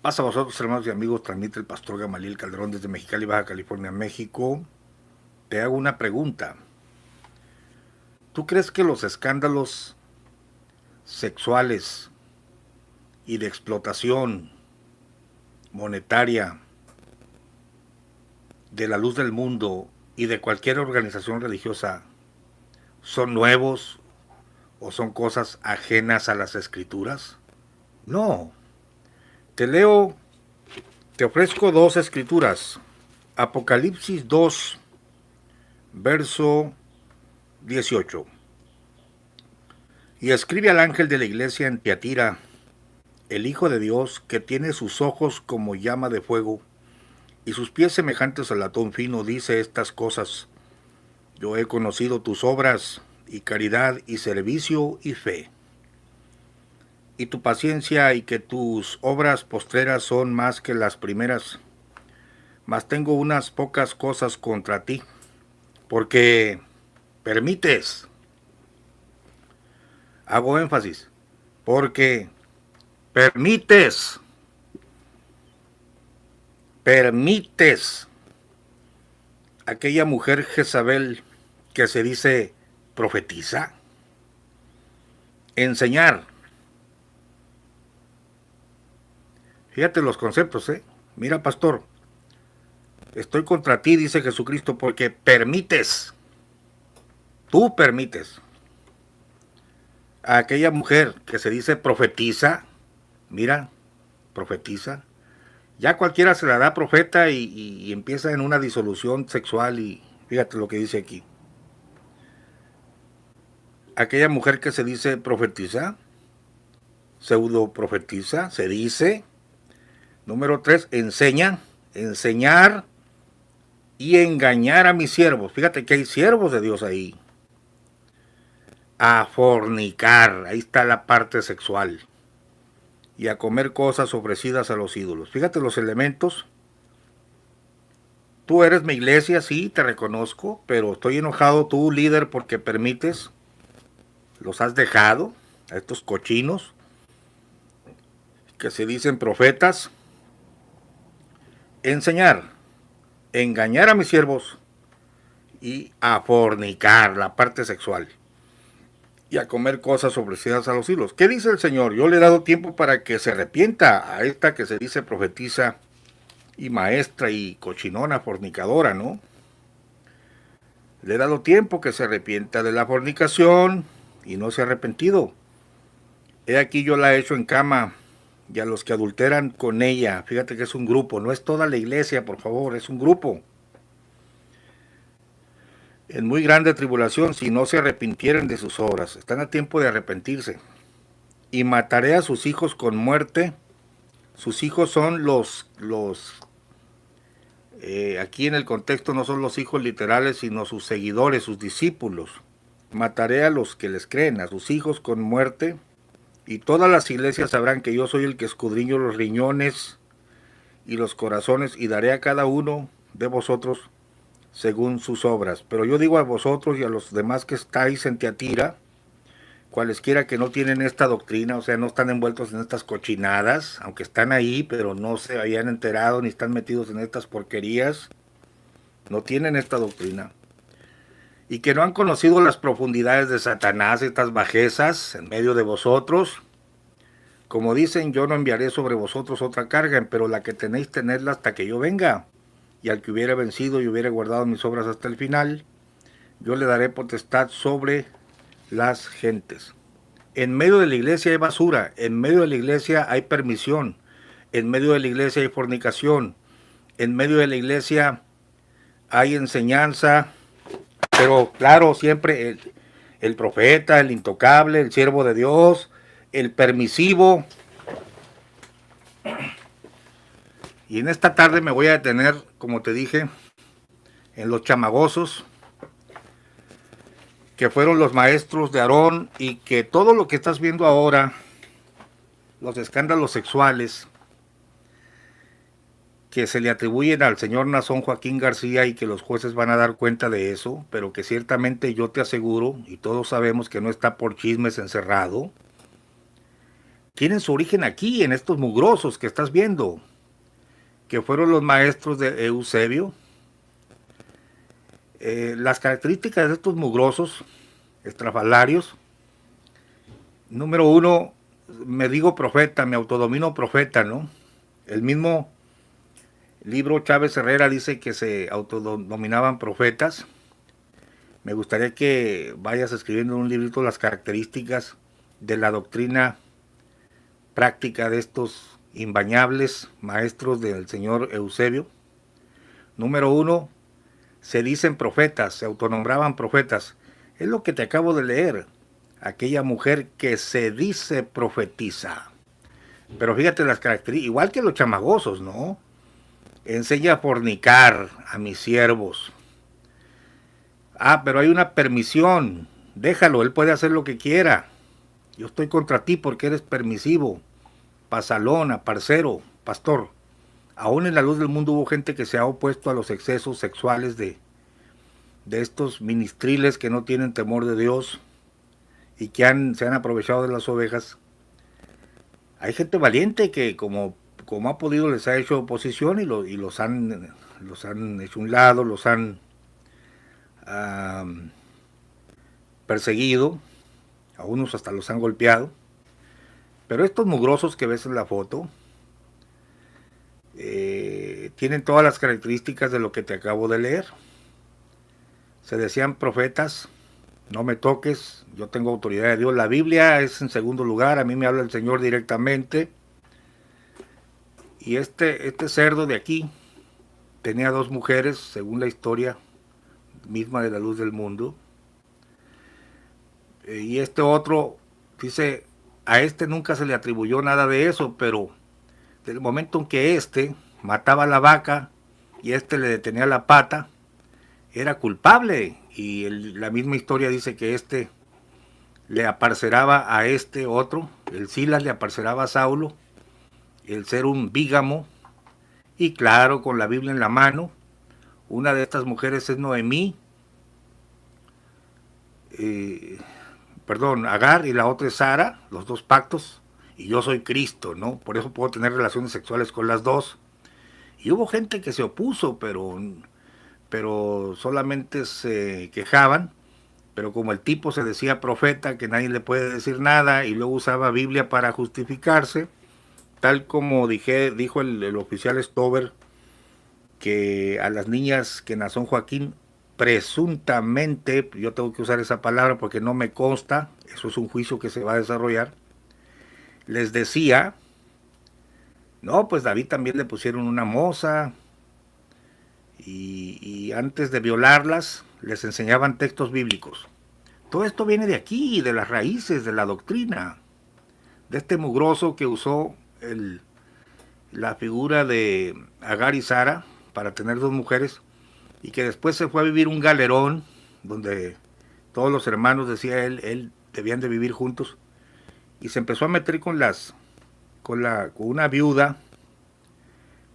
Paz a vosotros, hermanos y amigos, transmite el pastor Gamaliel Calderón desde Mexicali, Baja California, México. Te hago una pregunta. ¿Tú crees que los escándalos sexuales y de explotación monetaria de la luz del mundo y de cualquier organización religiosa son nuevos o son cosas ajenas a las escrituras? No. Te leo, te ofrezco dos escrituras. Apocalipsis 2, verso 18. Y escribe al ángel de la iglesia en Tiatira, el Hijo de Dios, que tiene sus ojos como llama de fuego y sus pies semejantes al latón fino, dice estas cosas. Yo he conocido tus obras y caridad y servicio y fe, y tu paciencia y que tus obras postreras son más que las primeras. Mas tengo unas pocas cosas contra ti, porque permites, hago énfasis, porque permites aquella mujer Jezabel que se dice profetiza, enseñar. Fíjate los conceptos, ¿eh? Mira, pastor, estoy contra ti, dice Jesucristo, porque tú permites a aquella mujer que se dice profetiza, mira, profetiza, ya cualquiera se la da profeta y empieza en una disolución sexual y fíjate lo que dice aquí. Aquella mujer que se dice profetiza, pseudo profetiza, se dice. Número 3, enseñar y engañar a mis siervos. Fíjate que hay siervos de Dios ahí. A fornicar, ahí está la parte sexual. Y a comer cosas ofrecidas a los ídolos. Fíjate los elementos. Tú eres mi iglesia, sí, te reconozco, pero estoy enojado tú, líder, porque permites, los has dejado, a estos cochinos, que se dicen profetas, enseñar, engañar a mis siervos y a fornicar, la parte sexual, y a comer cosas ofrecidas a los ídolos. ¿Qué dice el Señor? Yo le he dado tiempo para que se arrepienta a esta que se dice profetiza y maestra y cochinona fornicadora, ¿no? Le he dado tiempo que se arrepienta de la fornicación y no se ha arrepentido. He aquí yo la he hecho en cama y a los que adulteran con ella, fíjate que es un grupo, no es toda la iglesia, por favor, es un grupo. En muy grande tribulación, si no se arrepintieren de sus obras, están a tiempo de arrepentirse. Y mataré a sus hijos con muerte. Sus hijos son aquí en el contexto no son los hijos literales, sino sus seguidores, sus discípulos. Mataré a los que les creen, a sus hijos con muerte. Y todas las iglesias sabrán que yo soy el que escudriño los riñones y los corazones, y daré a cada uno de vosotros según sus obras. Pero yo digo a vosotros y a los demás que estáis en Tiatira, cualesquiera que no tienen esta doctrina, o sea, no están envueltos en estas cochinadas, aunque están ahí, pero no se habían enterado ni están metidos en estas porquerías, no tienen esta doctrina, y que no han conocido las profundidades de Satanás, estas bajezas en medio de vosotros. Como dicen, yo no enviaré sobre vosotros otra carga, pero la que tenéis tenerla hasta que yo venga. Y al que hubiere vencido y hubiere guardado mis obras hasta el final, yo le daré potestad sobre las gentes. En medio de la iglesia hay basura, en medio de la iglesia hay permisión, en medio de la iglesia hay fornicación, en medio de la iglesia hay enseñanza, pero claro, siempre el profeta, el intocable, el siervo de Dios, el permisivo. Y en esta tarde me voy a detener, como te dije, en los chamagosos, que fueron los maestros de Aarón, y que todo lo que estás viendo ahora, los escándalos sexuales que se le atribuyen al señor Nazón Joaquín García y que los jueces van a dar cuenta de eso, pero que ciertamente yo te aseguro, y todos sabemos que no está por chismes encerrado, tienen su origen aquí, en estos mugrosos que estás viendo, que fueron los maestros de Eusebio. Las características de estos mugrosos estrafalarios: número uno, me digo profeta, me autodomino profeta, ¿no? El mismo libro Chávez Herrera dice que se autodominaban profetas. Me gustaría que vayas escribiendo en un librito las características de la doctrina práctica de estos imbañables maestros del señor Eusebio. Número uno, se dicen profetas, se autonombraban profetas. Es lo que te acabo de leer. Aquella mujer que se dice profetiza. Pero fíjate las características, igual que los chamagosos, ¿no? Enseña a fornicar a mis siervos. Ah, pero hay una permisión. Déjalo, él puede hacer lo que quiera. Yo estoy contra ti porque eres permisivo. Pasalona, parcero, pastor. Aún en la luz del mundo hubo gente que se ha opuesto a los excesos sexuales de estos ministriles que no tienen temor de Dios y que se han aprovechado de las ovejas. Hay gente valiente que como ha podido les ha hecho oposición y los han hecho un lado, los han perseguido, a unos hasta los han golpeado. Pero estos mugrosos que ves en la foto tienen todas las características de lo que te acabo de leer. Se decían profetas, no me toques, yo tengo autoridad de Dios. La Biblia es en segundo lugar, a mí me habla el Señor directamente. Y este cerdo de aquí tenía dos mujeres, según la historia misma de la luz del mundo. Y este otro, dice, a este nunca se le atribuyó nada de eso, pero del momento en que este mataba a la vaca y este le detenía la pata, era culpable. Y la misma historia dice que este le aparceraba a este otro, el Silas le aparceraba a Saulo, el ser un bígamo. Y claro, con la Biblia en la mano, una de estas mujeres es Noemí, Agar, y la otra es Sara, los dos pactos, y yo soy Cristo, ¿no? Por eso puedo tener relaciones sexuales con las dos. Y hubo gente que se opuso, pero solamente se quejaban. Pero como el tipo se decía profeta, que nadie le puede decir nada, y luego usaba Biblia para justificarse, tal como dijo el oficial Stover, que a las niñas que nació Joaquín, presuntamente, yo tengo que usar esa palabra porque no me consta, eso es un juicio que se va a desarrollar, les decía, no, pues David también le pusieron una moza, y antes de violarlas les enseñaban textos bíblicos. Todo esto viene de aquí, de las raíces de la doctrina, de este mugroso que usó la figura de Agar y Sara para tener dos mujeres, y que después se fue a vivir un galerón donde todos los hermanos, decía él debían de vivir juntos, y se empezó a meter con una viuda.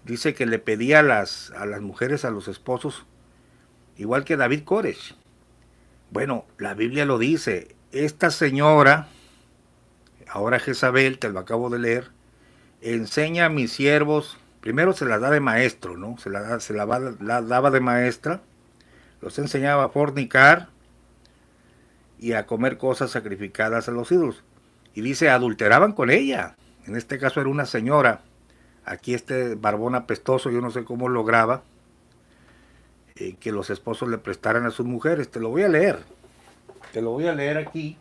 Dice que le pedía a las mujeres, a los esposos, igual que David Koresh. Bueno, la Biblia lo dice. Esta señora, ahora Jezabel, te lo acabo de leer, enseña a mis siervos, primero se las da de maestro, ¿no? Se la daba de maestra, los enseñaba a fornicar y a comer cosas sacrificadas a los ídolos. Y dice, adulteraban con ella. En este caso era una señora. Aquí este barbón apestoso, yo no sé cómo lograba que los esposos le prestaran a sus mujeres. Te lo voy a leer aquí.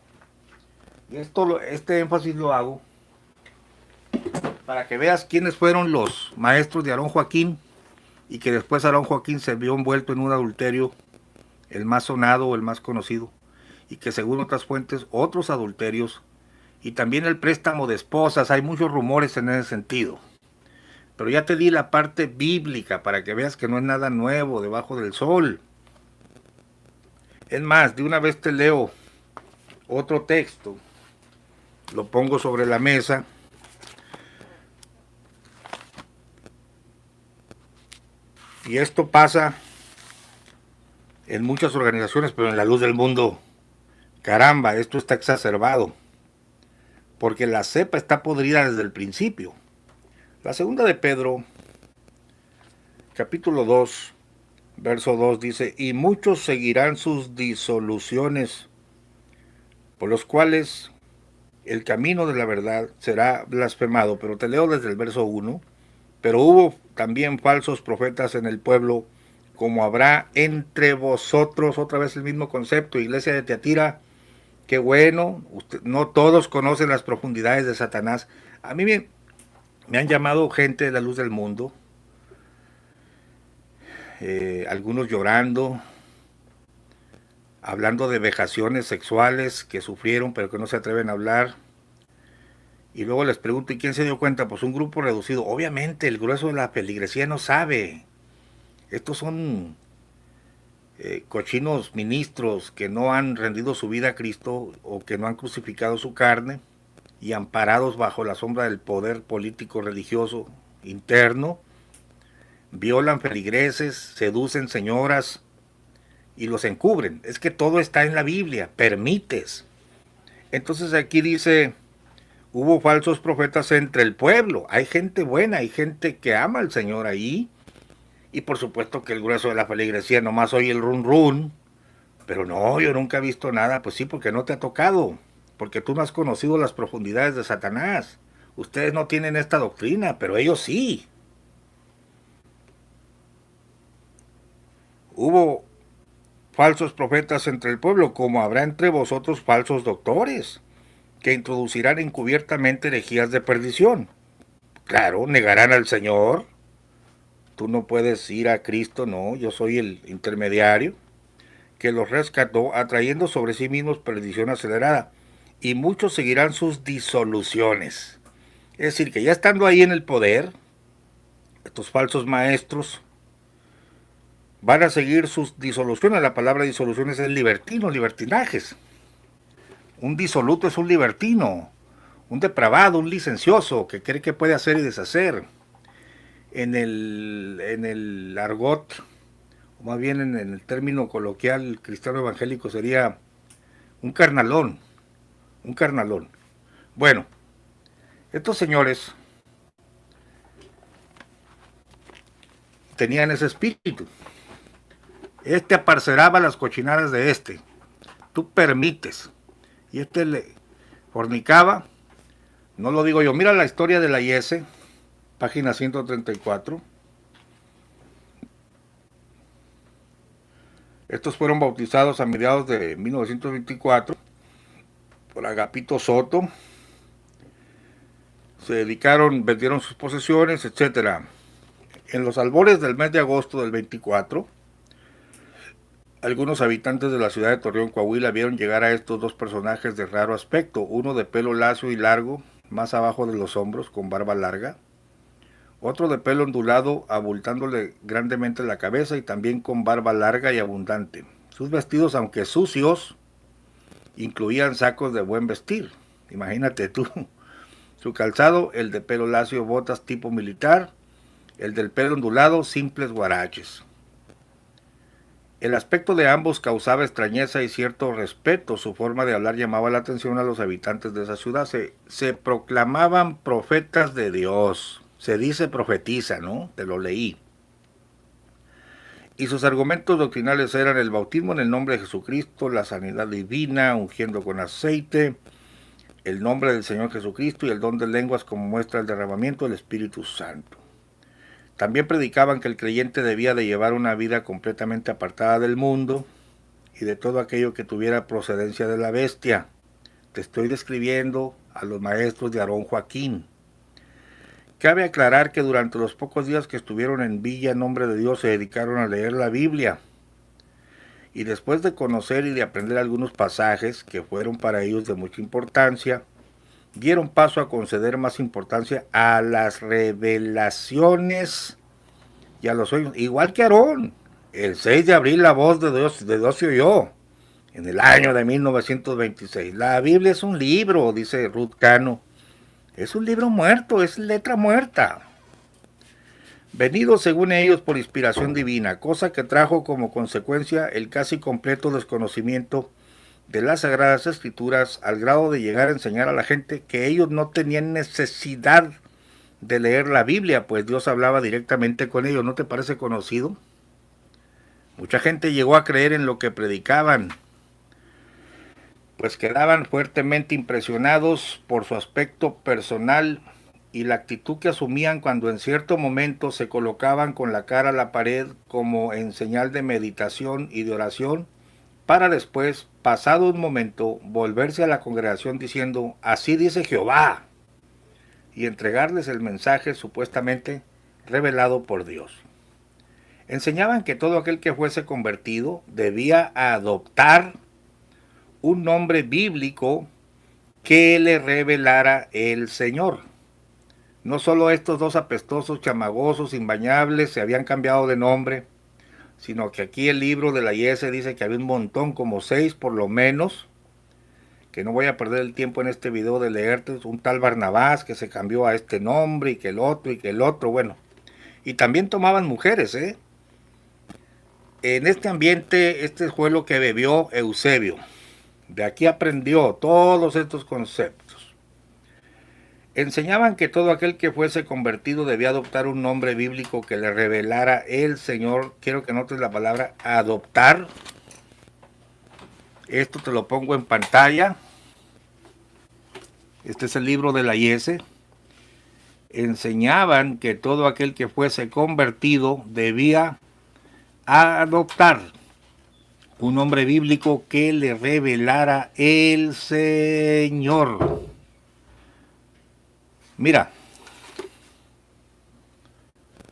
Y este énfasis lo hago para que veas quiénes fueron los maestros de Aarón Joaquín, y que después Aarón Joaquín se vio envuelto en un adulterio, el más sonado o el más conocido, y que según otras fuentes, otros adulterios, y también el préstamo de esposas. Hay muchos rumores en ese sentido. Pero ya te di la parte bíblica para que veas que no es nada nuevo debajo del sol. Es más, de una vez te leo otro texto, lo pongo sobre la mesa. Y esto pasa en muchas organizaciones, pero en la luz del mundo, caramba, esto está exacerbado. porque la cepa está podrida desde el principio. La segunda de Pedro, capítulo 2, verso 2 dice, y muchos seguirán sus disoluciones, por los cuales el camino de la verdad será blasfemado. Pero te leo desde el verso 1. Pero hubo también falsos profetas en el pueblo, como habrá entre vosotros. Otra vez el mismo concepto, iglesia de Tiatira. Qué bueno, no todos conocen las profundidades de Satanás. A mí me han llamado gente de la luz del mundo, algunos llorando, hablando de vejaciones sexuales que sufrieron pero que no se atreven a hablar. Y luego les pregunto, ¿y quién se dio cuenta? Pues un grupo reducido. Obviamente el grueso de la feligresía no sabe. Estos son cochinos ministros que no han rendido su vida a Cristo o que no han crucificado su carne y amparados bajo la sombra del poder político religioso interno, violan feligreses, seducen señoras y los encubren. Es que todo está en la Biblia, permites. Entonces aquí dice, hubo falsos profetas entre el pueblo. Hay gente buena, hay gente que ama al Señor ahí. Y por supuesto que el grueso de la feligresía nomás oye el run run. Pero no, yo nunca he visto nada. Pues sí, porque no te ha tocado. Porque tú no has conocido las profundidades de Satanás. Ustedes no tienen esta doctrina, pero ellos sí. Hubo falsos profetas entre el pueblo, como habrá entre vosotros falsos doctores, que introducirán encubiertamente herejías de perdición. Claro, negarán al Señor. Tú no puedes ir a Cristo, no, yo soy el intermediario que los rescató, atrayendo sobre sí mismos perdición acelerada. Y muchos seguirán sus disoluciones. Es decir, que ya estando ahí en el poder, estos falsos maestros van a seguir sus disoluciones. La palabra disoluciones es libertino, libertinajes. Un disoluto es un libertino, un depravado, un licencioso que cree que puede hacer y deshacer. En el argot, o más bien en el término coloquial cristiano evangélico, sería un carnalón, un carnalón. Bueno, estos señores tenían ese espíritu. Este aparceraba las cochinadas de este. Tú permites. Y este le fornicaba. No lo digo yo. Mira la historia de la IS, página 134. Estos fueron bautizados a mediados de 1924 por Agapito Soto. Se dedicaron, vendieron sus posesiones, etc. En los albores del mes de agosto del 24, algunos habitantes de la ciudad de Torreón, Coahuila, vieron llegar a estos dos personajes de raro aspecto, uno de pelo lacio y largo, más abajo de los hombros, con barba larga, otro de pelo ondulado, abultándole grandemente la cabeza y también con barba larga y abundante. Sus vestidos, aunque sucios, incluían sacos de buen vestir. Imagínate tú. Su calzado, el de pelo lacio, botas tipo militar, el del pelo ondulado, simples guaraches. El aspecto de ambos causaba extrañeza y cierto respeto. Su forma de hablar llamaba la atención a los habitantes de esa ciudad. Se proclamaban profetas de Dios. Se dice profetiza, ¿no? Te lo leí. Y sus argumentos doctrinales eran el bautismo en el nombre de Jesucristo, la sanidad divina, ungiendo con aceite, el nombre del Señor Jesucristo y el don de lenguas como muestra el derramamiento del Espíritu Santo. También predicaban que el creyente debía de llevar una vida completamente apartada del mundo y de todo aquello que tuviera procedencia de la bestia. Te estoy describiendo a los maestros de Aarón Joaquín. Cabe aclarar que durante los pocos días que estuvieron en Villa en nombre de Dios se dedicaron a leer la Biblia. Y después de conocer y de aprender algunos pasajes que fueron para ellos de mucha importancia, dieron paso a conceder más importancia a las revelaciones y a los sueños, igual que Aarón. El 6 de abril la voz de Dios se oyó, en el año de 1926. La Biblia es un libro, dice Ruth Cano. Es un libro muerto, es letra muerta. Venido según ellos por inspiración divina, cosa que trajo como consecuencia el casi completo desconocimiento de las Sagradas Escrituras al grado de llegar a enseñar a la gente que ellos no tenían necesidad de leer la Biblia, pues Dios hablaba directamente con ellos. ¿No te parece conocido? Mucha gente llegó a creer en lo que predicaban, pues quedaban fuertemente impresionados por su aspecto personal y la actitud que asumían cuando en cierto momento se colocaban con la cara a la pared como en señal de meditación y de oración, para después, pasado un momento, volverse a la congregación diciendo, así dice Jehová, y entregarles el mensaje supuestamente revelado por Dios. Enseñaban que todo aquel que fuese convertido debía adoptar un nombre bíblico que le revelara el Señor. No solo estos dos apestosos, chamagosos, imbañables se habían cambiado de nombre, sino que aquí el libro de la IS dice que había un montón, como 6 por lo menos, que no voy a perder el tiempo en este video de leerte, un tal Barnabás que se cambió a este nombre y que el otro y que el otro, bueno. Y también tomaban mujeres, ¿eh? En este ambiente, este fue lo que bebió Eusebio. De aquí aprendió todos estos conceptos. Enseñaban que todo aquel que fuese convertido debía adoptar un nombre bíblico que le revelara el Señor. Quiero que notes la palabra adoptar. Esto te lo pongo en pantalla. Este es el libro de la IS. Enseñaban que todo aquel que fuese convertido debía adoptar un nombre bíblico que le revelara el Señor. Mira,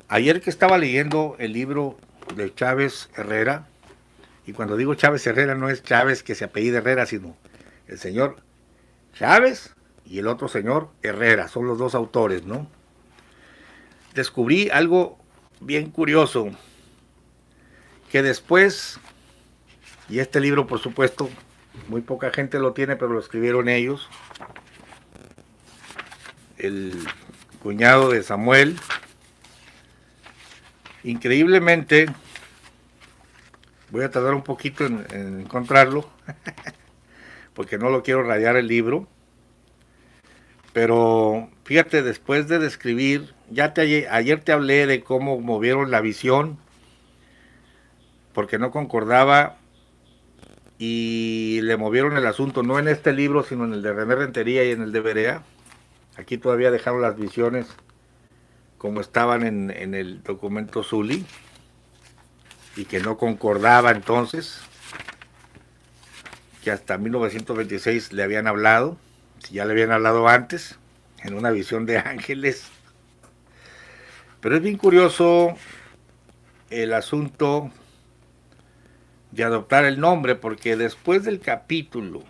ayer que estaba leyendo el libro de Chávez Herrera, y cuando digo Chávez Herrera no es Chávez que se apellida Herrera, sino el señor Chávez y el otro señor Herrera, son los dos autores, ¿no? Descubrí algo bien curioso, que después, y este libro por supuesto, muy poca gente lo tiene, pero lo escribieron ellos, el cuñado de Samuel, increíblemente, voy a tardar un poquito en encontrarlo, porque no lo quiero rayar el libro, pero fíjate, después de describir, ayer te hablé de cómo movieron la visión, porque no concordaba, y le movieron el asunto, no en este libro, sino en el de René Rentería y en el de Berea. Aquí todavía dejaron las visiones como estaban en el documento Zully, y que no concordaba entonces, que hasta 1926 le habían hablado, si ya le habían hablado antes, en una visión de ángeles. Pero es bien curioso el asunto de adoptar el nombre, porque después del capítulo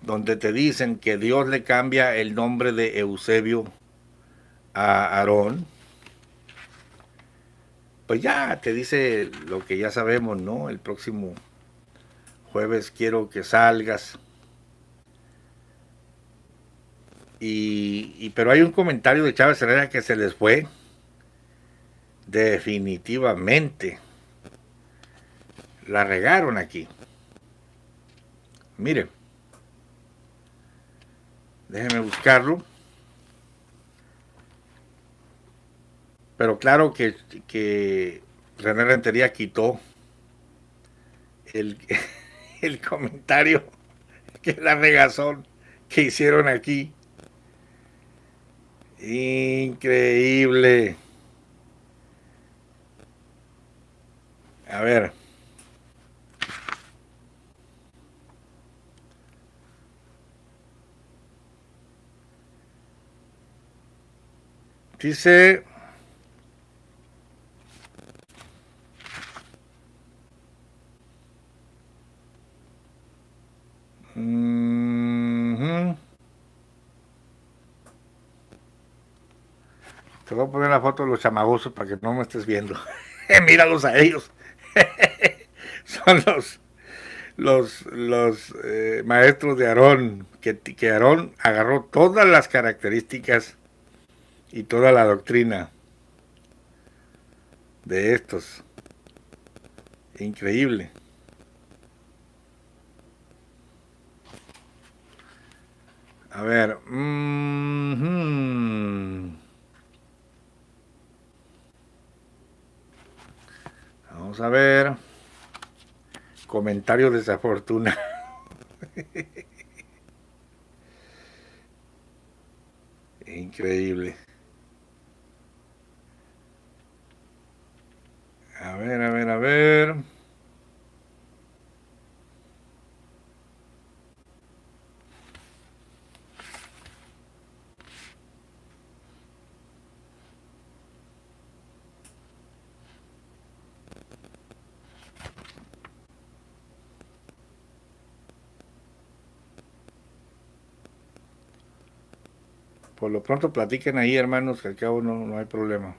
donde te dicen que Dios le cambia el nombre de Eusebio a Aarón, pues ya te dice lo que ya sabemos, ¿no? El próximo jueves quiero que salgas. Pero hay un comentario de Chávez Herrera que se les fue definitivamente. La regaron aquí. Miren, déjenme buscarlo. Pero claro que René Rentería quitó el, el comentario, que la regazón que hicieron aquí. Increíble. A ver. Dice... Te voy a poner la foto de los chamagosos para que no me estés viendo. Míralos a ellos. Son los maestros de Aarón, que Aarón agarró todas las características y toda la doctrina de estos. Increíble. A ver. Vamos a ver. Comentario desafortunado. Increíble. A ver, a ver, a ver. Por lo pronto platiquen ahí, hermanos, que al cabo no hay problema.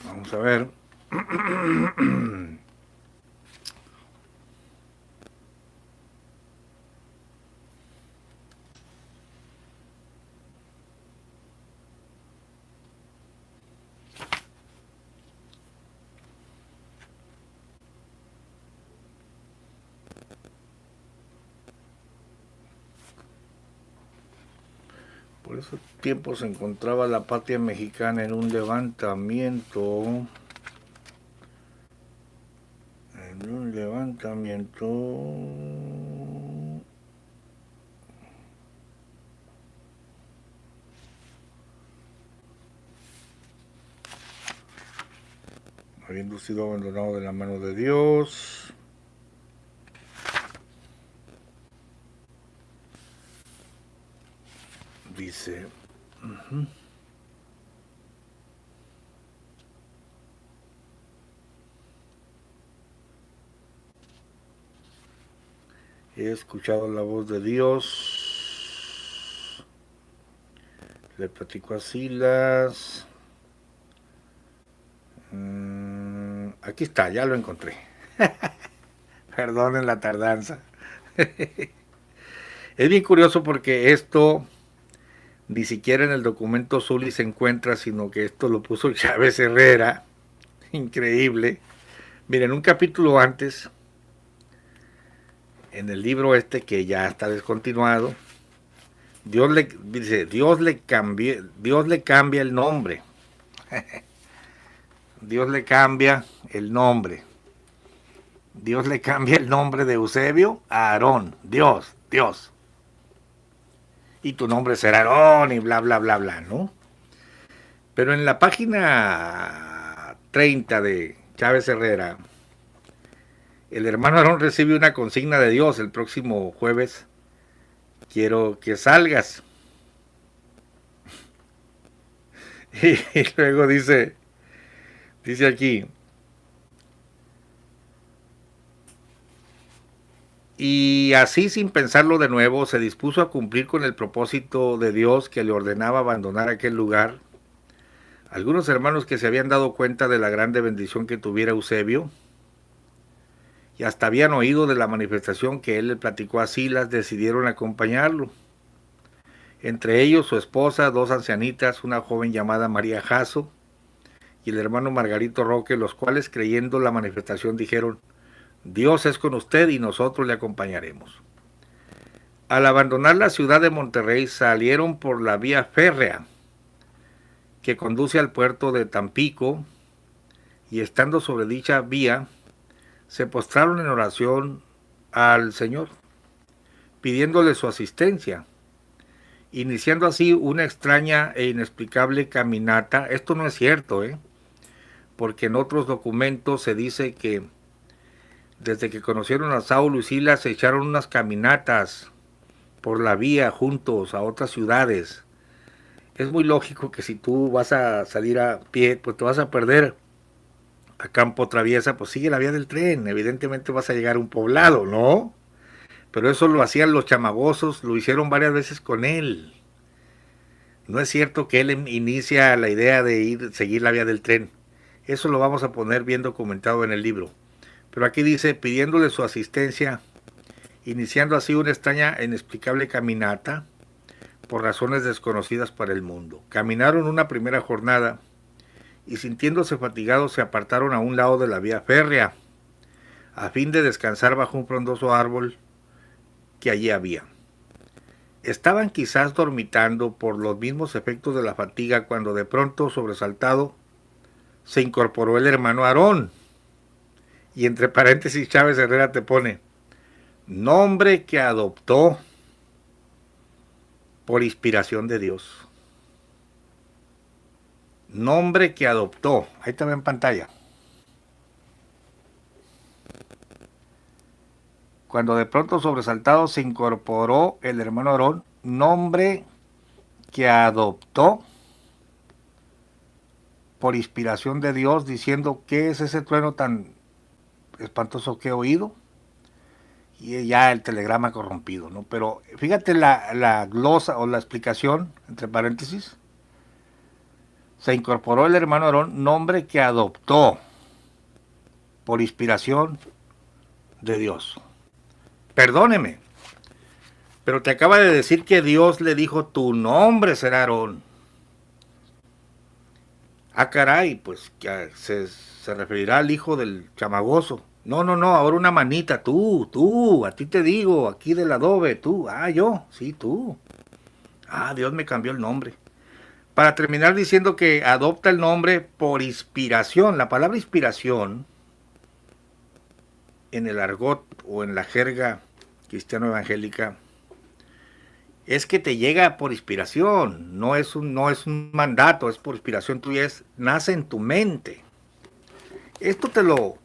Vamos a ver. Por esos tiempos se encontraba la patria mexicana en un levantamiento. En un levantamiento. Habiendo sido abandonado de la mano de Dios. Dice. He escuchado la voz de Dios. Le platico a Silas. Aquí está, ya lo encontré. Perdonen la tardanza. Es bien curioso porque esto ni siquiera en el documento Zuli se encuentra, sino que esto lo puso Chávez Herrera. Increíble. Miren, un capítulo antes, en el libro este que ya está descontinuado, Dios le dice, Dios le cambia el nombre. Dios le cambia el nombre. Dios le cambia el nombre de Eusebio a Aarón. Dios. Y tu nombre será Aarón y bla, bla, bla, bla, ¿no? Pero en la página 30 de Chávez Herrera, el hermano Aarón recibe una consigna de Dios el próximo jueves. Quiero que salgas. Y luego dice aquí, y así sin pensarlo de nuevo, se dispuso a cumplir con el propósito de Dios que le ordenaba abandonar aquel lugar. Algunos hermanos que se habían dado cuenta de la grande bendición que tuviera Eusebio, y hasta habían oído de la manifestación que él le platicó a Silas, decidieron acompañarlo. Entre ellos su esposa, dos ancianitas, una joven llamada María Jasso y el hermano Margarito Roque, los cuales creyendo la manifestación dijeron, Dios es con usted y nosotros le acompañaremos. Al abandonar la ciudad de Monterrey salieron por la vía férrea que conduce al puerto de Tampico y estando sobre dicha vía se postraron en oración al Señor, pidiéndole su asistencia, iniciando así una extraña e inexplicable caminata. Esto no es cierto, porque en otros documentos se dice que desde que conocieron a Saulo y Silas se echaron unas caminatas por la vía juntos a otras ciudades. Es muy lógico que si tú vas a salir a pie, pues te vas a perder a campo traviesa, pues sigue la vía del tren, evidentemente vas a llegar a un poblado, ¿no? Pero eso lo hacían los chamagosos, lo hicieron varias veces con él. No es cierto que él inicia la idea de seguir la vía del tren. Eso lo vamos a poner bien documentado en el libro. Pero aquí dice, pidiéndole su asistencia, iniciando así una extraña e inexplicable caminata por razones desconocidas para el mundo. Caminaron una primera jornada y sintiéndose fatigados se apartaron a un lado de la vía férrea, a fin de descansar bajo un frondoso árbol que allí había. Estaban quizás dormitando por los mismos efectos de la fatiga cuando de pronto, sobresaltado, se incorporó el hermano Aarón. Y entre paréntesis Chávez Herrera te pone, nombre que adoptó por inspiración de Dios. Nombre que adoptó. Ahí está en pantalla. Cuando de pronto sobresaltado se incorporó el hermano Aarón, nombre que adoptó por inspiración de Dios, diciendo, ¿qué es ese trueno tan espantoso que he oído? Y ya el telegrama corrompido, ¿no? Pero fíjate la glosa o la explicación, entre paréntesis. Se incorporó el hermano Aarón, nombre que adoptó por inspiración de Dios. Perdóneme, pero te acaba de decir que Dios le dijo, tu nombre será Aarón. Ah, caray, pues que se referirá al hijo del chamagoso. No, ahora una manita, tú, a ti te digo, aquí del adobe, tú, yo, sí, tú. Dios me cambió el nombre. Para terminar diciendo que adopta el nombre por inspiración. La palabra inspiración, en el argot o en la jerga cristiano evangélica, es que te llega por inspiración, no es un mandato, es por inspiración tuya, nace en tu mente. Esto te lo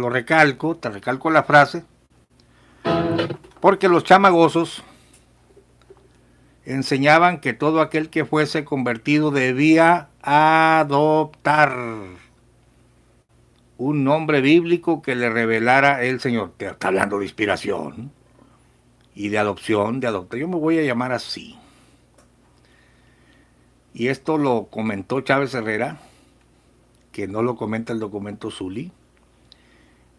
recalco, te recalco la frase, porque los chamagosos enseñaban que todo aquel que fuese convertido debía adoptar un nombre bíblico que le revelara el Señor. Te está hablando de inspiración y de adopción, de adoptar. Yo me voy a llamar así. Y esto lo comentó Chávez Herrera, que no lo comenta el documento Zuli,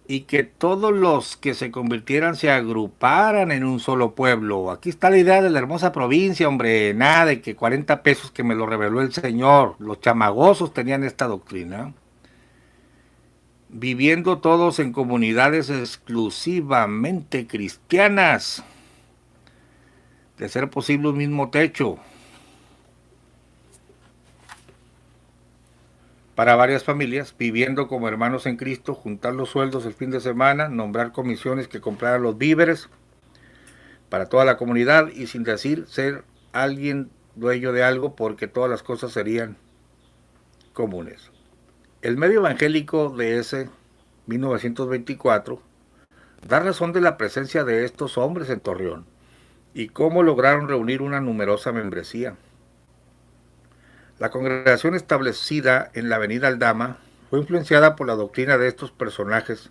y que todos los que se convirtieran se agruparan en un solo pueblo. Aquí está la idea de la hermosa provincia, hombre, nada de que 40 pesos que me lo reveló el Señor. Los chamagosos tenían esta doctrina, viviendo todos en comunidades exclusivamente cristianas, de ser posible un mismo techo, para varias familias, viviendo como hermanos en Cristo, juntar los sueldos el fin de semana, nombrar comisiones que compraran los víveres para toda la comunidad y sin decir ser alguien dueño de algo porque todas las cosas serían comunes. El medio evangélico de ese 1924 da razón de la presencia de estos hombres en Torreón y cómo lograron reunir una numerosa membresía. La congregación establecida en la avenida Aldama fue influenciada por la doctrina de estos personajes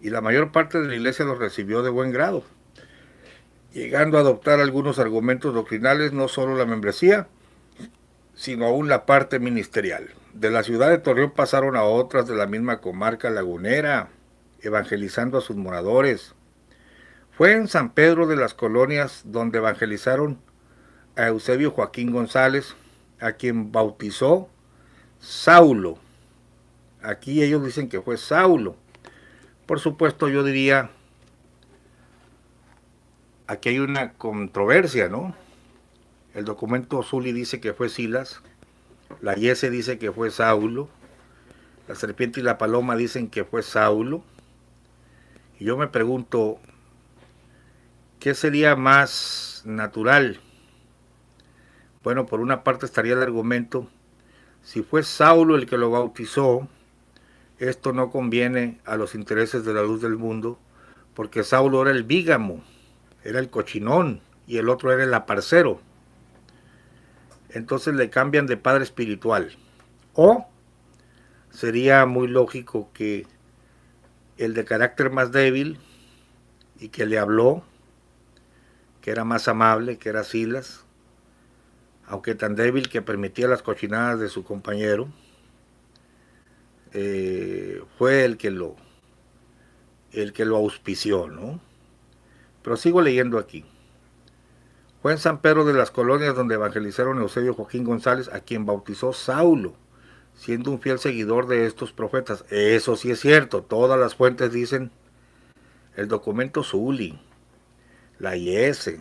y la mayor parte de la iglesia los recibió de buen grado, llegando a adoptar algunos argumentos doctrinales, no solo la membresía, sino aún la parte ministerial. De la ciudad de Torreón pasaron a otras de la misma comarca lagunera, evangelizando a sus moradores. Fue en San Pedro de las Colonias donde evangelizaron a Eusebio Joaquín González, a quien bautizó Saulo. Aquí ellos dicen que fue Saulo. Por supuesto, yo diría, aquí hay una controversia, ¿no? El documento Zuli dice que fue Silas, la Yese dice que fue Saulo, la serpiente y la paloma dicen que fue Saulo. Y yo me pregunto, ¿qué sería más natural? Bueno, por una parte estaría el argumento, si fue Saulo el que lo bautizó, esto no conviene a los intereses de la luz del mundo, porque Saulo era el bígamo, era el cochinón, y el otro era el aparcero. Entonces le cambian de padre espiritual. O sería muy lógico que el de carácter más débil y que le habló, que era más amable, que era Silas, aunque tan débil que permitía las cochinadas de su compañero, fue el que lo el que lo auspició, ¿no? Pero sigo leyendo aquí. Fue en San Pedro de las Colonias donde evangelizaron a Eusebio Joaquín González, a quien bautizó Saulo, siendo un fiel seguidor de estos profetas. Eso sí es cierto, todas las fuentes dicen, el documento Zuli, la IS,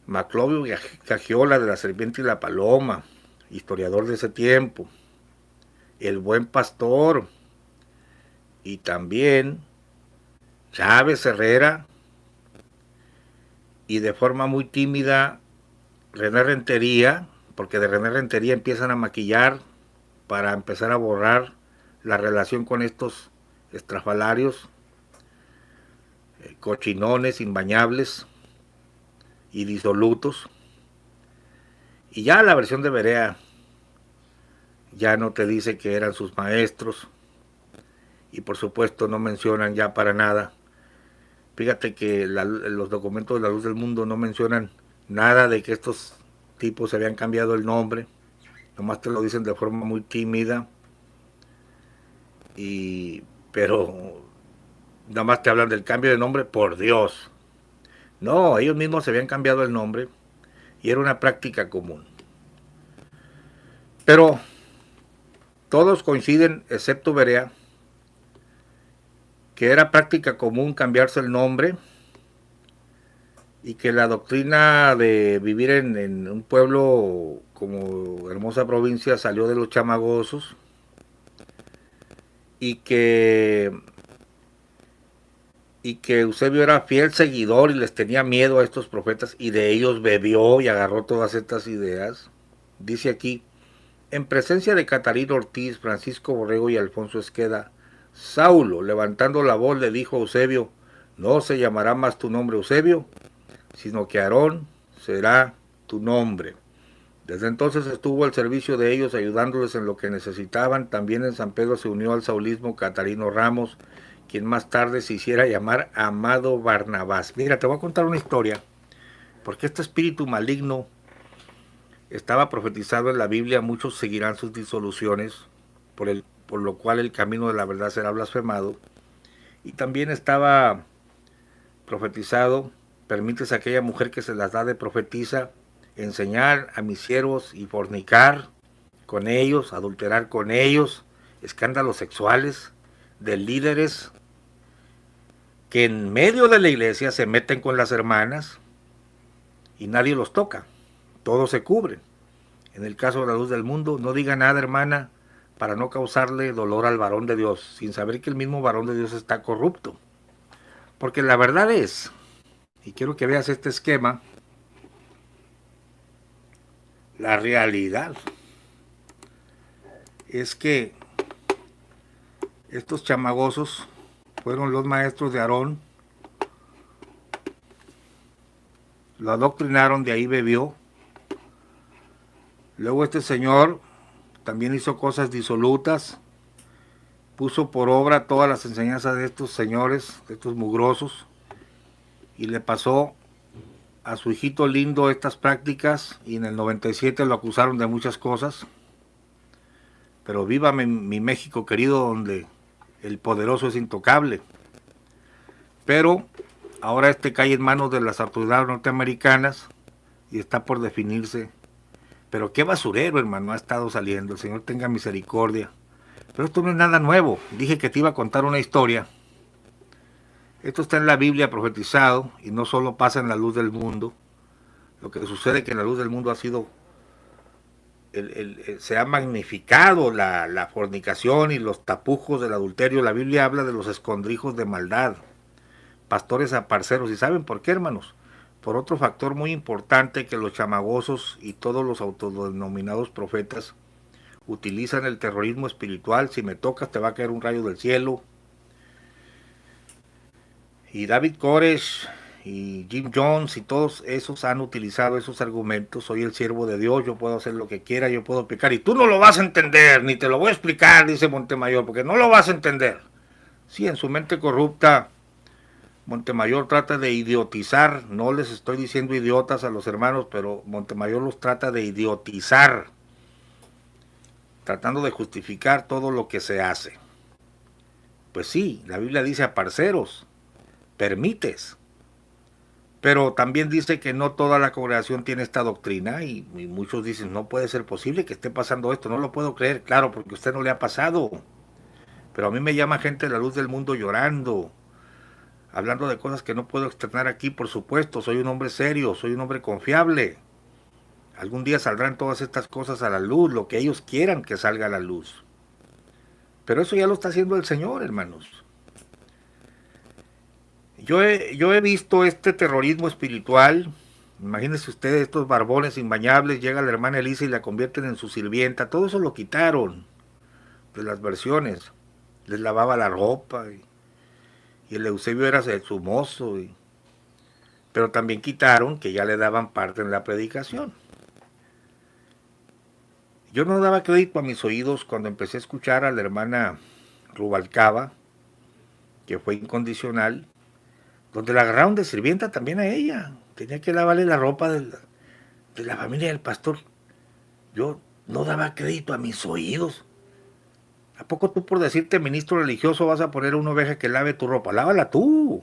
Maclovio Cagiola de la Serpiente y la Paloma, historiador de ese tiempo, el Buen Pastor, y también Chávez Herrera, y de forma muy tímida René Rentería, porque de René Rentería empiezan a maquillar para empezar a borrar la relación con estos estrafalarios, cochinones, imbañables y disolutos. Y ya la versión de Berea ya no te dice que eran sus maestros, y por supuesto no mencionan ya para nada. Fíjate que los documentos de la Luz del Mundo no mencionan nada de que estos tipos se habían cambiado el nombre, nomás te lo dicen de forma muy tímida, pero nada más te hablan del cambio de nombre, por Dios. No, ellos mismos se habían cambiado el nombre y era una práctica común. Pero todos coinciden, excepto Berea, que era práctica común cambiarse el nombre y que la doctrina de vivir en un pueblo como hermosa provincia salió de los chamagosos y que Eusebio era fiel seguidor y les tenía miedo a estos profetas y de ellos bebió y agarró todas estas ideas. Dice aquí, en presencia de Catarino Ortiz, Francisco Borrego y Alfonso Esqueda, Saulo, levantando la voz, le dijo a Eusebio, no se llamará más tu nombre Eusebio, sino que Aarón será tu nombre. Desde entonces estuvo al servicio de ellos, ayudándoles en lo que necesitaban. También en San Pedro se unió al saulismo Catarino Ramos, quien más tarde se hiciera llamar Amado Barnabás. Mira, te voy a contar una historia, porque este espíritu maligno estaba profetizado en la Biblia, muchos seguirán sus disoluciones, por lo cual el camino de la verdad será blasfemado. Y también estaba profetizado, permites a aquella mujer que se las da de profetiza, enseñar a mis siervos y fornicar con ellos, adulterar con ellos, escándalos sexuales de líderes que en medio de la iglesia se meten con las hermanas y nadie los toca, todos se cubren. En el caso de la Luz del Mundo, no diga nada, hermana, para no causarle dolor al varón de Dios, sin saber que el mismo varón de Dios está corrupto. Porque la verdad es, y quiero que veas este esquema, la realidad es que estos chamagosos fueron los maestros de Aarón, lo adoctrinaron, de ahí bebió. Luego este señor también hizo cosas disolutas, puso por obra todas las enseñanzas de estos señores, de estos mugrosos, y le pasó a su hijito lindo estas prácticas, y en el 97 lo acusaron de muchas cosas. Pero viva mi México querido, donde el poderoso es intocable. Pero ahora este cae en manos de las autoridades norteamericanas y está por definirse. Pero qué basurero, hermano, ha estado saliendo. El Señor tenga misericordia. Pero esto no es nada nuevo. Dije que te iba a contar una historia. Esto está en la Biblia profetizado y no solo pasa en la Luz del Mundo. Lo que sucede es que en la Luz del Mundo ha sido se ha magnificado la fornicación y los tapujos del adulterio. La Biblia habla de los escondrijos de maldad, pastores aparceros. ¿Y saben por qué, hermanos? Por otro factor muy importante, que los chamagosos y todos los autodenominados profetas utilizan el terrorismo espiritual. Si me tocas te va a caer un rayo del cielo. Y David Koresh y Jim Jones y todos esos han utilizado esos argumentos. Soy el siervo de Dios, yo puedo hacer lo que quiera, yo puedo pecar y tú no lo vas a entender, ni te lo voy a explicar, dice Montemayor, porque no lo vas a entender. Sí, en su mente corrupta Montemayor trata de idiotizar. No les estoy diciendo idiotas a los hermanos, pero Montemayor los trata de idiotizar, tratando de justificar todo lo que se hace. Pues sí, la Biblia dice a parceros, permites. Pero también dice que no toda la congregación tiene esta doctrina y muchos dicen, no puede ser posible que esté pasando esto, no lo puedo creer, claro, porque a usted no le ha pasado. Pero a mí me llama gente de la luz del mundo llorando, hablando de cosas que no puedo externar aquí, por supuesto, soy un hombre serio, soy un hombre confiable. Algún día saldrán todas estas cosas a la luz, lo que ellos quieran que salga a la luz. Pero eso ya lo está haciendo el Señor, hermanos. Yo he visto este terrorismo espiritual. Imagínense ustedes, estos barbones imbañables, llega la hermana Elisa y la convierten en su sirvienta. Todo eso lo quitaron de las versiones. Les lavaba la ropa y el Eusebio era su mozo. Pero también quitaron que ya le daban parte en la predicación. Yo no daba crédito a mis oídos cuando empecé a escuchar a la hermana Rubalcaba, que fue incondicional, donde la agarraron de sirvienta también a ella. Tenía que lavarle la ropa de la familia del pastor. Yo no daba crédito a mis oídos. ¿A poco tú por decirte ministro religioso vas a poner a una oveja que lave tu ropa? Lávala tú.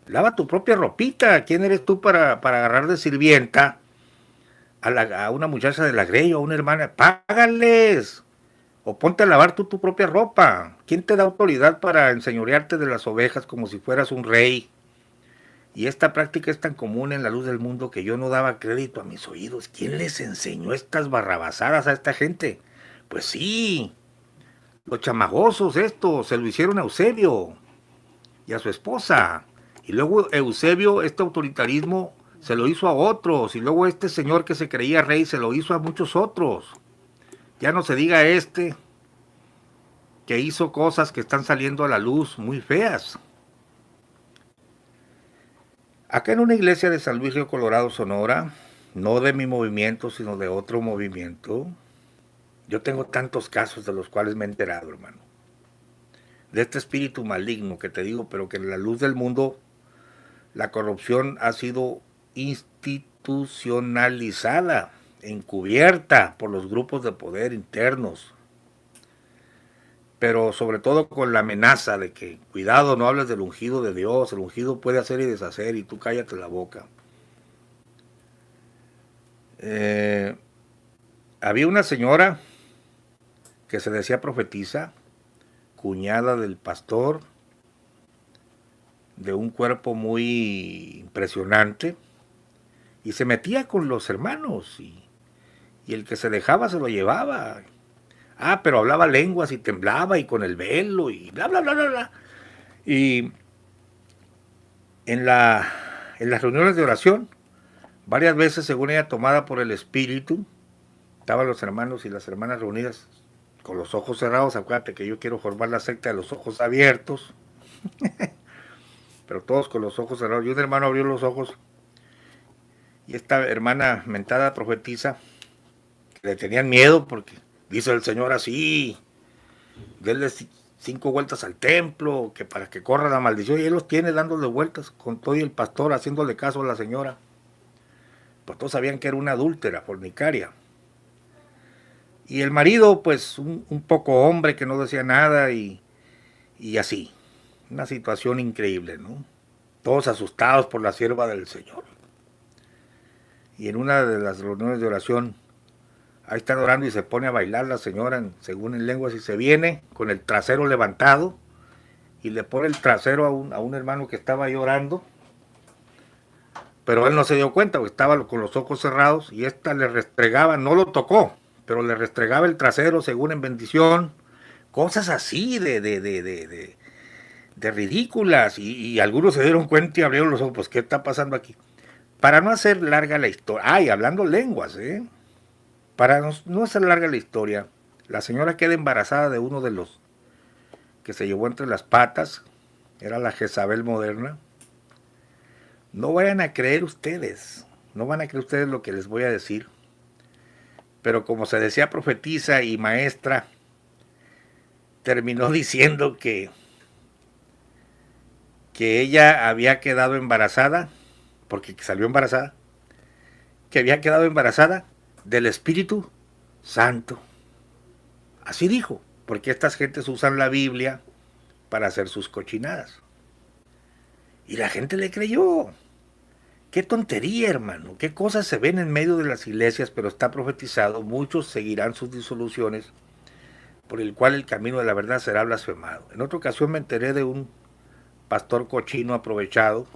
Lava tu propia ropita. ¿Quién eres tú para agarrar de sirvienta a una muchacha de la grey o a una hermana? Págales. O ponte a lavar tú tu propia ropa. ¿Quién te da autoridad para enseñorearte de las ovejas como si fueras un rey? Y esta práctica es tan común en la luz del mundo que yo no daba crédito a mis oídos. ¿Quién les enseñó estas barrabasadas a esta gente? Pues sí, los chamagosos estos se lo hicieron a Eusebio y a su esposa. Y luego Eusebio, este autoritarismo, se lo hizo a otros. Y luego este señor que se creía rey se lo hizo a muchos otros. Ya no se diga este que hizo cosas que están saliendo a la luz muy feas. Acá en una iglesia de San Luis Río Colorado, Sonora, no de mi movimiento, sino de otro movimiento, yo tengo tantos casos de los cuales me he enterado, hermano. De este espíritu maligno que te digo, pero que en la luz del mundo la corrupción ha sido institucionalizada, encubierta por los grupos de poder internos. Pero sobre todo con la amenaza de que, cuidado, no hables del ungido de Dios, el ungido puede hacer y deshacer y tú cállate la boca. Había una señora que se decía profetisa, cuñada del pastor, de un cuerpo muy impresionante, y se metía con los hermanos, y el que se dejaba se lo llevaba. Ah, pero hablaba lenguas y temblaba y con el velo y bla, bla, bla, bla, bla. Y en las reuniones de oración, varias veces, según ella, tomada por el Espíritu, estaban los hermanos y las hermanas reunidas con los ojos cerrados. Acuérdate que yo quiero formar la secta de los ojos abiertos, pero todos con los ojos cerrados. Y un hermano abrió los ojos y esta hermana mentada profetiza, que le tenían miedo porque dice el Señor así, denle 5 vueltas al templo, que para que corra la maldición, y él los tiene dándole vueltas con todo y el pastor haciéndole caso a la señora. Pues todos sabían que era una adúltera, fornicaria. Y el marido, pues un poco hombre que no decía nada y así. Una situación increíble, ¿no? Todos asustados por la sierva del Señor. Y en una de las reuniones de oración, ahí están orando y se pone a bailar la señora, según en lenguas, y se viene con el trasero levantado y le pone el trasero a un hermano que estaba ahí orando. Pero él no se dio cuenta, porque estaba con los ojos cerrados, y esta le restregaba, no lo tocó, pero le restregaba el trasero según en bendición. Cosas así de ridículas, y algunos se dieron cuenta y abrieron los ojos. Pues, ¿qué está pasando aquí? Para no hacer larga la historia, ay, hablando lenguas, para no hacer larga la historia, la señora queda embarazada de uno de los que se llevó entre las patas, era la Jezabel moderna. No vayan a creer ustedes, no van a creer ustedes lo que les voy a decir, pero como se decía profetisa y maestra, terminó diciendo que ella había quedado embarazada, porque salió embarazada, que había quedado embarazada del Espíritu Santo. Así dijo, porque estas gentes usan la Biblia para hacer sus cochinadas. Y la gente le creyó. Qué tontería, hermano. Qué cosas se ven en medio de las iglesias, pero está profetizado. Muchos seguirán sus disoluciones, por el cual el camino de la verdad será blasfemado. En otra ocasión me enteré de un pastor cochino aprovechado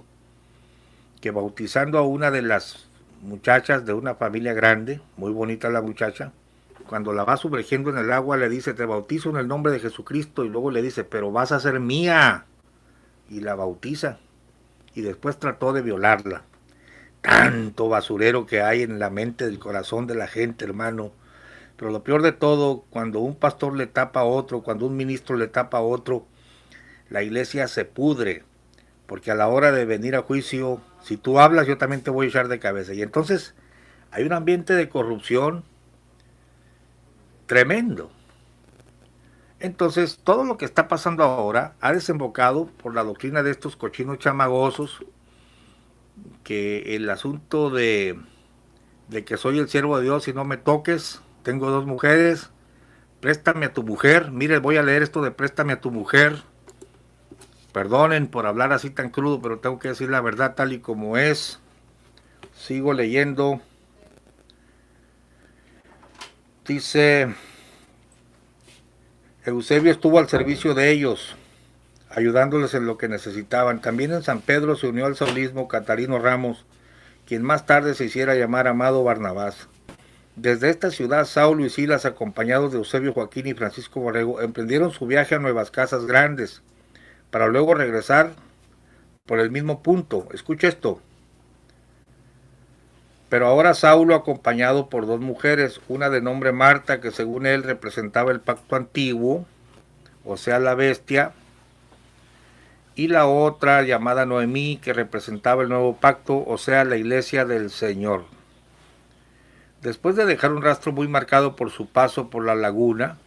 que, bautizando a una de las muchachas de una familia grande, muy bonita la muchacha, cuando la va sumergiendo en el agua le dice: te bautizo en el nombre de Jesucristo, y luego le dice: pero vas a ser mía, y la bautiza, y después trató de violarla. Tanto basurero que hay en la mente, del corazón de la gente, hermano. Pero lo peor de todo, cuando un pastor le tapa a otro, cuando un ministro le tapa a otro, la iglesia se pudre, porque a la hora de venir a juicio, si tú hablas, yo también te voy a echar de cabeza. Y entonces hay un ambiente de corrupción tremendo. Entonces, todo lo que está pasando ahora ha desembocado por la doctrina de estos cochinos chamagosos, que el asunto de que soy el siervo de Dios y no me toques, tengo 2 mujeres, préstame a tu mujer. Mire, voy a leer esto de préstame a tu mujer. Perdonen por hablar así tan crudo, pero tengo que decir la verdad tal y como es. Sigo leyendo. Dice: Eusebio estuvo al servicio de ellos, ayudándoles en lo que necesitaban. También en San Pedro se unió al saulismo Catarino Ramos, quien más tarde se hiciera llamar Amado Barnabás. Desde esta ciudad, Saulo y Silas, acompañados de Eusebio, Joaquín y Francisco Borrego, emprendieron su viaje a Nuevas Casas Grandes, para luego regresar por el mismo punto. Escucha esto. Pero ahora Saulo, acompañado por 2 mujeres, una de nombre Marta, que según él representaba el pacto antiguo, o sea, la bestia, y la otra llamada Noemí, que representaba el nuevo pacto, o sea, la iglesia del Señor. Después de dejar un rastro muy marcado por su paso por la laguna,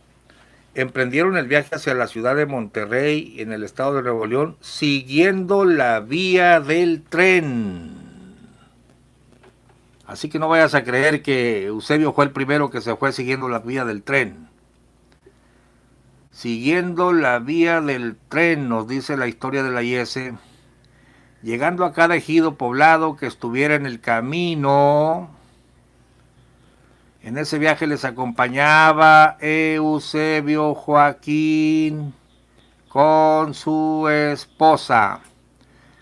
emprendieron el viaje hacia la ciudad de Monterrey, en el estado de Nuevo León, siguiendo la vía del tren. Así que no vayas a creer que Eusebio fue el primero que se fue siguiendo la vía del tren. Siguiendo la vía del tren, nos dice la historia de la IS, llegando a cada ejido poblado que estuviera en el camino. En ese viaje les acompañaba Eusebio Joaquín con su esposa.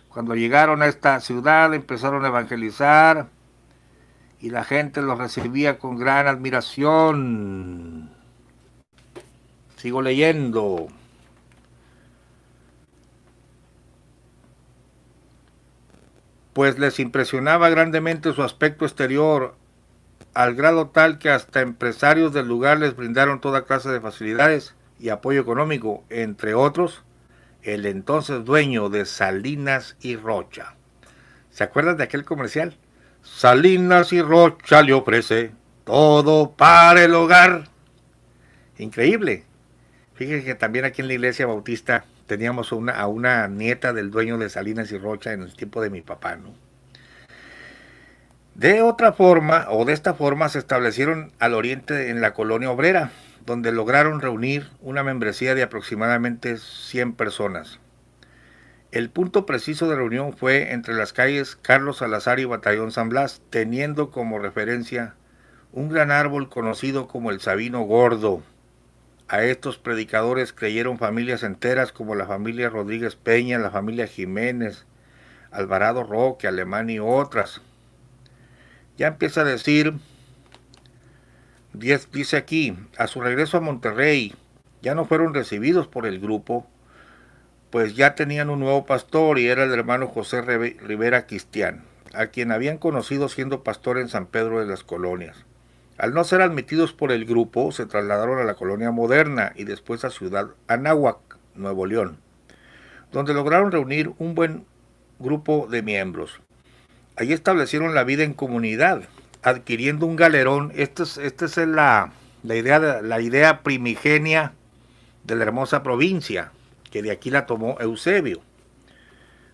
Cuando llegaron a esta ciudad empezaron a evangelizar y la gente los recibía con gran admiración. Sigo leyendo. Pues les impresionaba grandemente su aspecto exterior, al grado tal que hasta empresarios del lugar les brindaron toda clase de facilidades y apoyo económico, entre otros, el entonces dueño de Salinas y Rocha. ¿Se acuerdan de aquel comercial? Salinas y Rocha le ofrece todo para el hogar. Increíble. Fíjense que también aquí en la iglesia bautista teníamos a una nieta del dueño de Salinas y Rocha en el tiempo de mi papá, ¿no? De otra forma, o de esta forma, se establecieron al oriente en la colonia obrera, donde lograron reunir una membresía de aproximadamente 100 personas. El punto preciso de reunión fue entre las calles Carlos Salazar y Batallón San Blas, teniendo como referencia un gran árbol conocido como el Sabino Gordo. A estos predicadores creyeron familias enteras como la familia Rodríguez Peña, la familia Jiménez, Alvarado Roque, Alemán y otras. Ya empieza a decir, dice aquí, a su regreso a Monterrey, ya no fueron recibidos por el grupo, pues ya tenían un nuevo pastor y era el hermano José Rivera Cristián, a quien habían conocido siendo pastor en San Pedro de las Colonias. Al no ser admitidos por el grupo, se trasladaron a la colonia Moderna y después a Ciudad Anáhuac, Nuevo León, donde lograron reunir un buen grupo de miembros. Allí establecieron la vida en comunidad, adquiriendo un galerón. Esta es la idea primigenia de la hermosa provincia, que de aquí la tomó Eusebio.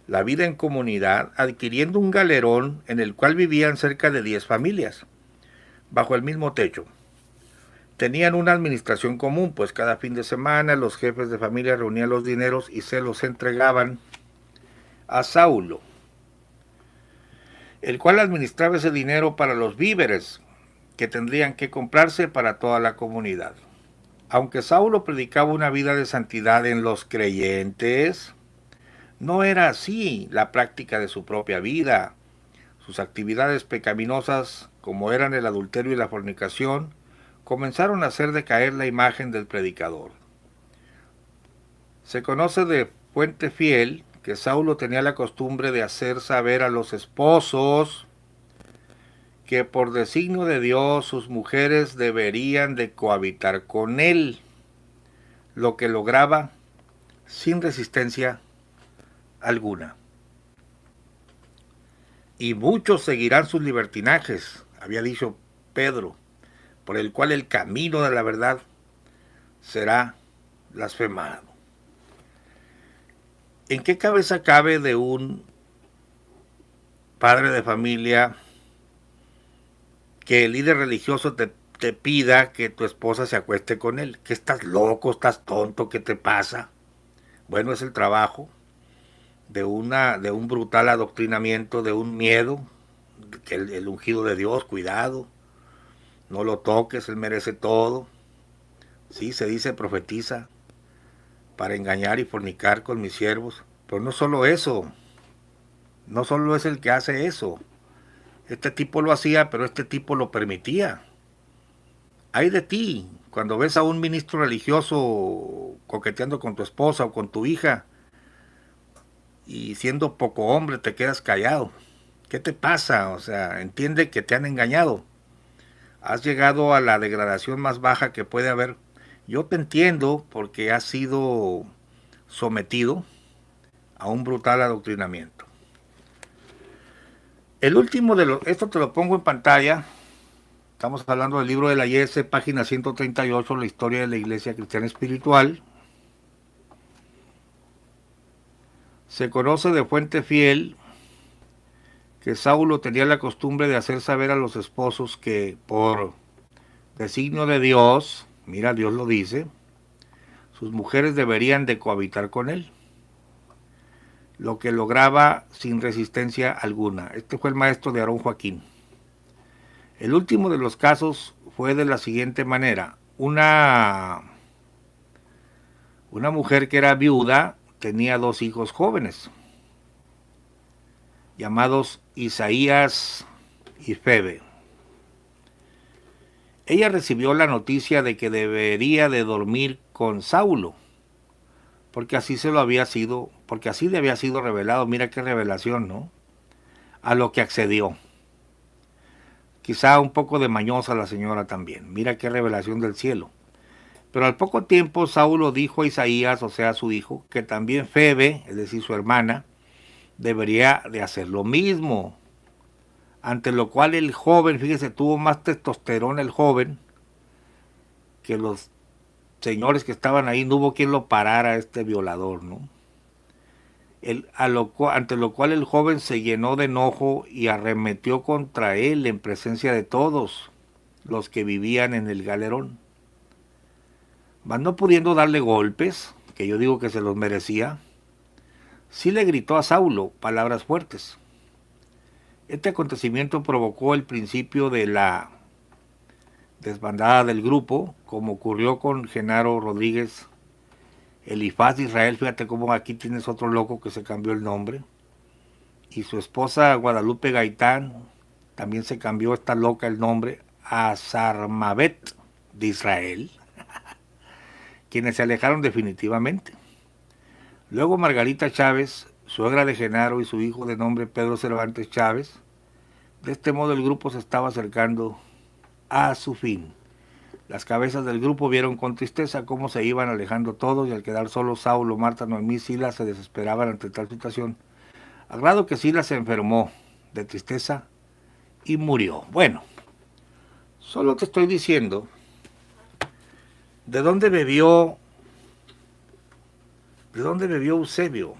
La vida en comunidad, adquiriendo un galerón en el cual vivían cerca de 10 familias, bajo el mismo techo. Tenían una administración común, pues cada fin de semana los jefes de familia reunían los dineros y se los entregaban a Saulo, el cual administraba ese dinero para los víveres que tendrían que comprarse para toda la comunidad. Aunque Saulo predicaba una vida de santidad en los creyentes, no era así la práctica de su propia vida. Sus actividades pecaminosas, como eran el adulterio y la fornicación, comenzaron a hacer decaer la imagen del predicador. Se conoce de fuente fiel que Saulo tenía la costumbre de hacer saber a los esposos que por designio de Dios sus mujeres deberían de cohabitar con él, lo que lograba sin resistencia alguna. Y muchos seguirán sus libertinajes, había dicho Pedro, por el cual el camino de la verdad será blasfemado. ¿En qué cabeza cabe de un padre de familia que el líder religioso te pida que tu esposa se acueste con él? ¿Que estás loco, estás tonto, qué te pasa? Bueno, es el trabajo de un brutal adoctrinamiento, de un miedo, que el ungido de Dios, cuidado, no lo toques, él merece todo. Sí, se dice profetiza para engañar y fornicar con mis siervos. Pero no solo eso, no solo es el que hace eso. Este tipo lo hacía, pero este tipo lo permitía. Hay de ti, cuando ves a un ministro religioso coqueteando con tu esposa o con tu hija, y siendo poco hombre te quedas callado. ¿Qué te pasa? O sea, entiende que te han engañado. Has llegado a la degradación más baja que puede haber. Yo te entiendo porque has sido sometido a un brutal adoctrinamiento. El último de los, esto te lo pongo en pantalla. Estamos hablando del libro de la YS, página 138, la historia de la Iglesia Cristiana Espiritual. Se conoce de fuente fiel que Saulo tenía la costumbre de hacer saber a los esposos que por designio de Dios, mira, Dios lo dice, sus mujeres deberían de cohabitar con él, lo que lograba sin resistencia alguna. Este fue el maestro de Aarón Joaquín. El último de los casos fue de la siguiente manera. Una mujer que era viuda tenía dos hijos jóvenes, llamados Isaías y Febe. Ella recibió la noticia de que debería de dormir con Saulo, porque así se lo había sido, porque así le había sido revelado. Mira qué revelación, ¿no? A lo que accedió. Quizá un poco de mañosa la señora también. Mira qué revelación del cielo. Pero al poco tiempo Saulo dijo a Isaías, o sea, su hijo, que también Febe, es decir, su hermana, debería de hacer lo mismo. Ante lo cual el joven, fíjese, tuvo más testosterona el joven que los señores que estaban ahí. No hubo quien lo parara a este violador, ¿no? Ante lo cual el joven se llenó de enojo y arremetió contra él en presencia de todos los que vivían en el galerón. Mas no pudiendo darle golpes, que yo digo que se los merecía, sí le gritó a Saulo palabras fuertes. Este acontecimiento provocó el principio de la desbandada del grupo, como ocurrió con Genaro Rodríguez, Elifaz de Israel. Fíjate cómo aquí tienes otro loco que se cambió el nombre, y su esposa Guadalupe Gaitán, también se cambió esta loca el nombre a Sarmabet de Israel, quienes se alejaron definitivamente. Luego Margarita Chávez, suegra de Genaro, y su hijo de nombre Pedro Cervantes Chávez. De este modo el grupo se estaba acercando a su fin. Las cabezas del grupo vieron con tristeza cómo se iban alejando todos, y al quedar solos Saulo, Marta, Noemí y Silas se desesperaban ante tal situación, a grado que Silas se enfermó de tristeza y murió. Bueno, solo te estoy diciendo de dónde bebió Eusebio.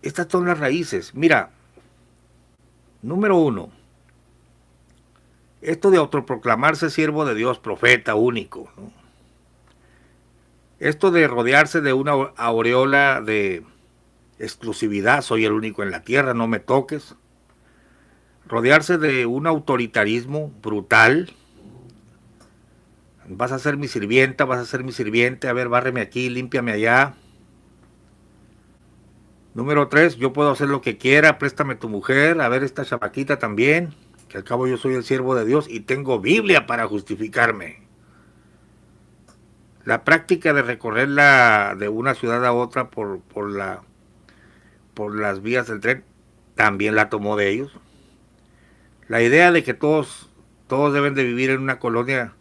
Estas son las raíces. Mira, número uno, Esto de autoproclamarse siervo de Dios, profeta único, ¿no? Esto de rodearse de una aureola de exclusividad, soy el único en la tierra, no me toques. Rodearse de un autoritarismo brutal. Vas a ser mi sirvienta, vas a ser mi sirviente, a ver, bárreme aquí, límpiame allá. Número 3, yo puedo hacer lo que quiera, préstame tu mujer, a ver esta chamaquita también, que al cabo yo soy el siervo de Dios y tengo Biblia para justificarme. La práctica de recorrer de una ciudad a otra por las vías del tren también la tomó de ellos. La idea de que todos deben de vivir en una colonia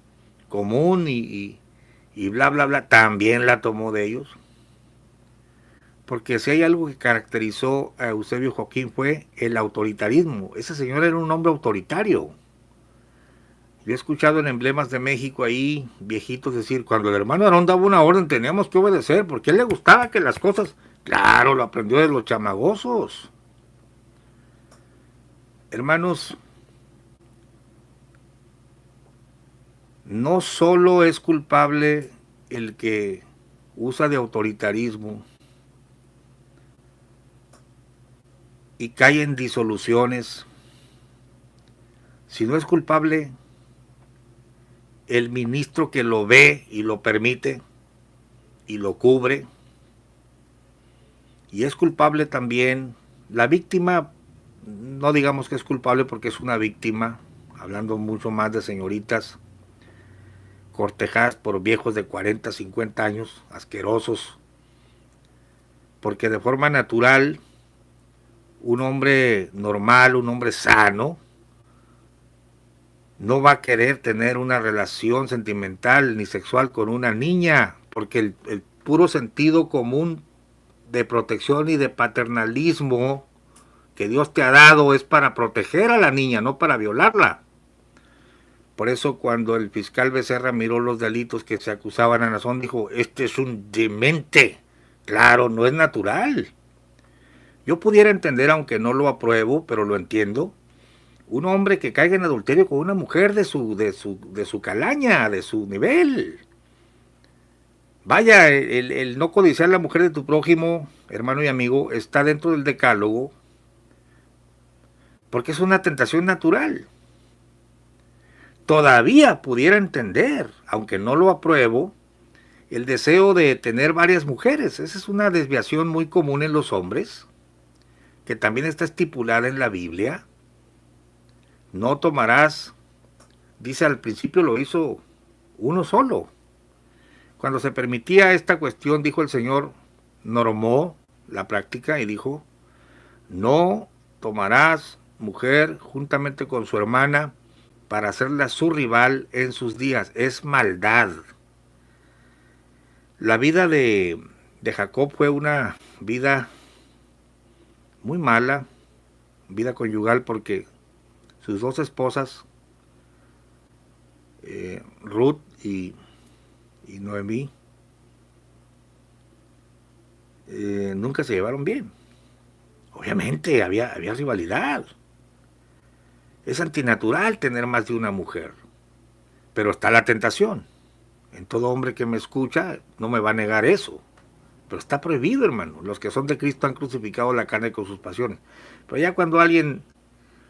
común y bla, bla, bla, también la tomó de ellos. Porque si hay algo que caracterizó a Eusebio Joaquín fue el autoritarismo. Ese señor era un hombre autoritario. Yo he escuchado en emblemas de México ahí viejitos decir, cuando el hermano Aarón daba una orden teníamos que obedecer, porque a él le gustaba que las cosas... Claro, lo aprendió de los chamagosos. Hermanos, no solo es culpable el que usa de autoritarismo y cae en disoluciones, sino es culpable el ministro que lo ve y lo permite y lo cubre, y es culpable también la víctima. No digamos que es culpable porque es una víctima, hablando mucho más de señoritas cortejadas por viejos de 40, 50 años, asquerosos, porque de forma natural un hombre normal, un hombre sano, no va a querer tener una relación sentimental ni sexual con una niña, porque el puro sentido común de protección y de paternalismo que Dios te ha dado es para proteger a la niña, no para violarla. Por eso cuando el fiscal Becerra miró los delitos que se acusaban a Nazón, dijo, este es un demente. Claro, no es natural. Yo pudiera entender, aunque no lo apruebo, pero lo entiendo, un hombre que caiga en adulterio con una mujer de su calaña, de su nivel. Vaya, el no codiciar la mujer de tu prójimo, hermano y amigo, está dentro del decálogo, porque es una tentación natural. Todavía pudiera entender, aunque no lo apruebo, el deseo de tener varias mujeres. Esa es una desviación muy común en los hombres, que también está estipulada en la Biblia. No tomarás, dice al principio lo hizo uno solo. Cuando se permitía esta cuestión, dijo el Señor, normó la práctica y dijo, no tomarás mujer juntamente con su hermana para hacerla su rival en sus días. Es maldad. La vida de Jacob fue una vida muy mala, vida conyugal, porque sus dos esposas, Ruth y Noemí, nunca se llevaron bien. Obviamente había rivalidad. Es antinatural tener más de una mujer, pero está la tentación. En todo hombre que me escucha no me va a negar eso. Pero está prohibido, hermano. Los que son de Cristo han crucificado la carne con sus pasiones. Pero ya cuando alguien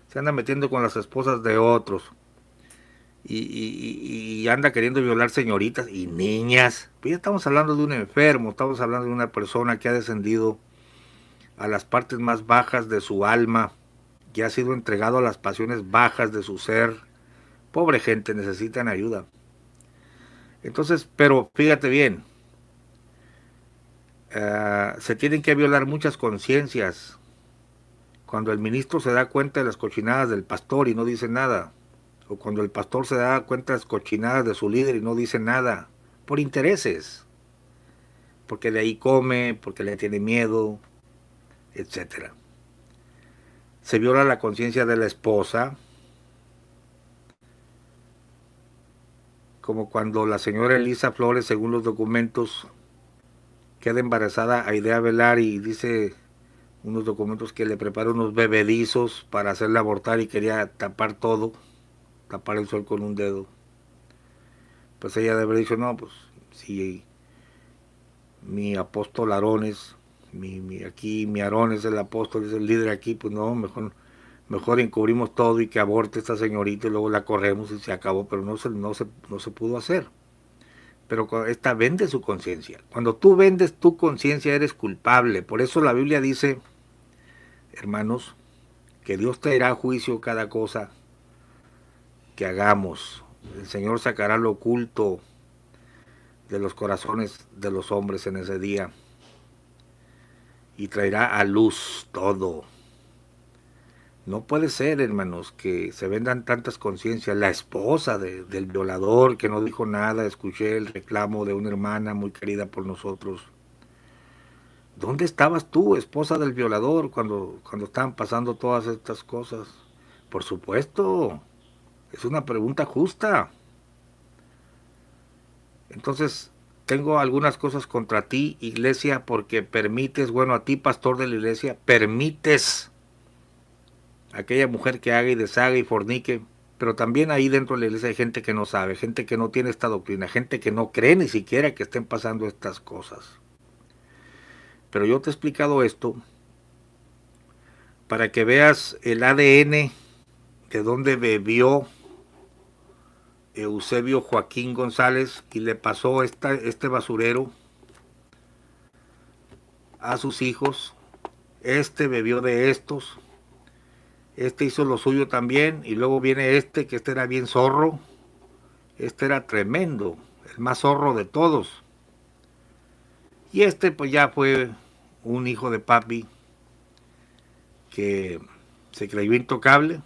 se anda metiendo con las esposas de otros y anda queriendo violar señoritas y niñas, pues ya estamos hablando de un enfermo, estamos hablando de una persona que ha descendido a las partes más bajas de su alma, que ha sido entregado a las pasiones bajas de su ser. Pobre gente, necesitan ayuda. Entonces, pero fíjate bien, se tienen que violar muchas conciencias. Cuando el ministro se da cuenta de las cochinadas del pastor y no dice nada, o cuando el pastor se da cuenta de las cochinadas de su líder y no dice nada, por intereses, porque de ahí come, porque le tiene miedo, etc. Se viola la conciencia de la esposa, como cuando la señora Elisa Flores, según los documentos, queda embarazada a Idea Velar y dice unos documentos que le prepara unos bebedizos para hacerla abortar y quería tapar todo. tapar el sol con un dedo. Pues ella debe haber dicho, no, pues si mi apóstol Aarón es, aquí mi Aarón es el apóstol, es el líder aquí, pues no, mejor encubrimos todo y que aborte esta señorita y luego la corremos y se acabó, pero no se pudo hacer. Pero esta vende su conciencia. Cuando tú vendes tu conciencia eres culpable. Por eso la Biblia dice, hermanos, que Dios traerá a juicio cada cosa que hagamos. El Señor sacará lo oculto de los corazones de los hombres en ese día y traerá a luz todo. No puede ser, hermanos, que se vendan tantas conciencias. La esposa del violador que no dijo nada, escuché el reclamo de una hermana muy querida por nosotros. ¿Dónde estabas tú, esposa del violador, cuando estaban pasando todas estas cosas? Por supuesto, es una pregunta justa. Entonces, tengo algunas cosas contra ti, iglesia, porque permites, bueno, a ti, pastor de la iglesia, permites a aquella mujer que haga y deshaga y fornique, pero también ahí dentro de la iglesia hay gente que no sabe, gente que no tiene esta doctrina, gente que no cree ni siquiera que estén pasando estas cosas. Pero yo te he explicado esto para que veas el ADN de donde bebió Eusebio Joaquín González y le pasó este basurero a sus hijos. Este bebió de estos, este hizo lo suyo también, y luego viene que este era bien zorro, este era tremendo, el más zorro de todos. Y este pues ya fue un hijo de papi que se creyó intocable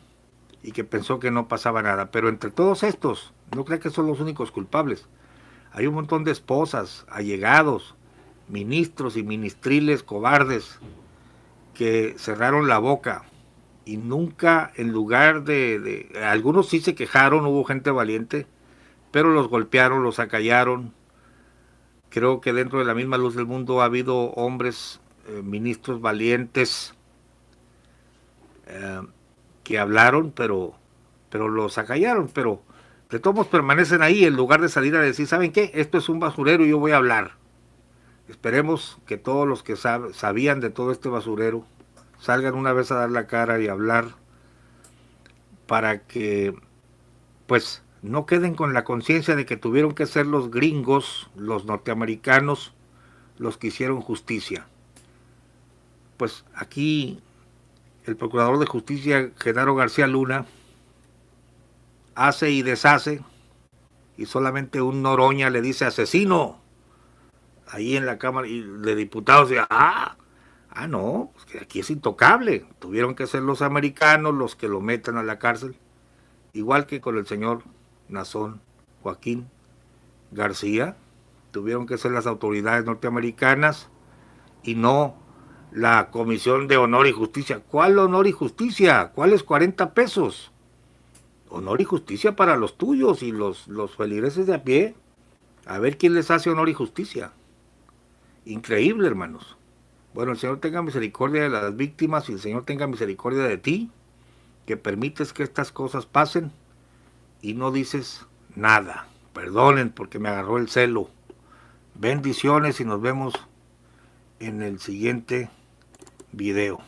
y que pensó que no pasaba nada. Pero entre todos estos, no crean que son los únicos culpables. Hay un montón de esposas, allegados, ministros y ministriles cobardes que cerraron la boca y nunca, en lugar algunos sí se quejaron, hubo gente valiente, pero los golpearon, los acallaron. Creo que dentro de la misma Luz del Mundo ha habido hombres, ministros valientes, que hablaron, pero los acallaron, pero de todos permanecen ahí en lugar de salir a decir, ¿saben qué? Esto es un basurero y yo voy a hablar. Esperemos que todos los que sabían de todo este basurero salgan una vez a dar la cara y hablar para que pues no queden con la conciencia de que tuvieron que ser los gringos, los norteamericanos, los que hicieron justicia. Pues aquí el procurador de justicia, Genaro García Luna, hace y deshace, y solamente un Noroña le dice asesino ahí en la Cámara de Diputados, y no, pues que aquí es intocable, tuvieron que ser los americanos los que lo metan a la cárcel, igual que con el señor Nazón Joaquín García, tuvieron que ser las autoridades norteamericanas y no la Comisión de Honor y Justicia. ¿Cuál honor y justicia? ¿Cuáles 40 pesos? Honor y justicia para los tuyos y los feligreses de a pie. A ver quién les hace honor y justicia. Increíble, hermanos. Bueno, el Señor tenga misericordia de las víctimas y el Señor tenga misericordia de ti, que permites que estas cosas pasen y no dices nada. Perdonen porque me agarró el celo. Bendiciones y nos vemos en el siguiente video.